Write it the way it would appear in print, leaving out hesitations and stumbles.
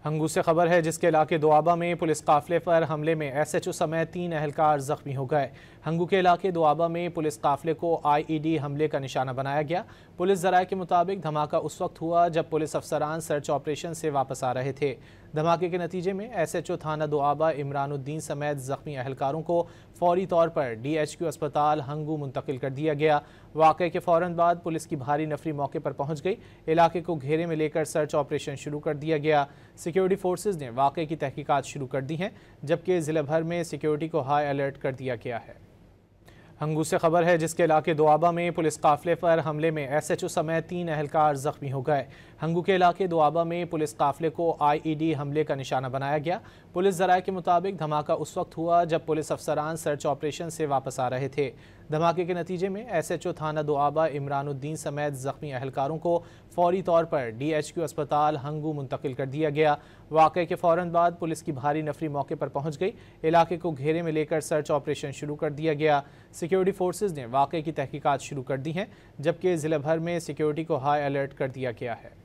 हंगू से खबर है जिसके इलाके दोआबा में पुलिस काफिले पर हमले में एसएचओ समेत 3 एहलकार जख्मी हो गए। हंगू के इलाके दोआबा में पुलिस काफिले को आईईडी हमले का निशाना बनाया गया। पुलिस जराये के मुताबिक धमाका उस वक्त हुआ जब पुलिस अफसरान सर्च ऑपरेशन से वापस आ रहे थे। धमाके के नतीजे में एसएचओ थाना दोआबा इमरानुद्दीन समेत जख्मी एहलकारों को फौरी तौर पर डीएचक्यू अस्पताल हंगू मुंतकिल कर दिया गया। वाक़े के फौरन बाद पुलिस की भारी नफरी मौके पर पहुंच गई। इलाके को घेरे में लेकर सर्च ऑपरेशन शुरू कर दिया गया। सिक्योरिटी फोर्सेज ने वाक़े की तहकीकात शुरू कर दी हैं, जबकि ज़िले भर में सिक्योरिटी को हाई अलर्ट कर दिया गया है। हंगू से खबर है जिसके इलाके दोआबा में पुलिस काफिले पर हमले में एसएचओ समेत 3 एहलकार जख्मी हो गए। हंगू के इलाके दोआबा में पुलिस काफिले को आईईडी हमले का निशाना बनाया गया। पुलिस जराये के मुताबिक धमाका उस वक्त हुआ जब पुलिस अफसरान सर्च ऑपरेशन से वापस आ रहे थे। धमाके के नतीजे में एसएचओ थाना दोआबा इमरानुद्दीन समेत जख्मी एहलकारों को फौरी तौर पर डीएचक्यू अस्पताल हंगू मुंतकिल कर दिया गया। वाक़े के फौरन बाद पुलिस की भारी नफरी मौके पर पहुंच गई। इलाके को घेरे में लेकर सर्च ऑपरेशन शुरू कर दिया गया। सिक्योरिटी फोर्सेज ने वाक़े की तहकीकात शुरू कर दी हैं, जबकि ज़िले भर में सिक्योरिटी को हाई अलर्ट कर दिया गया है।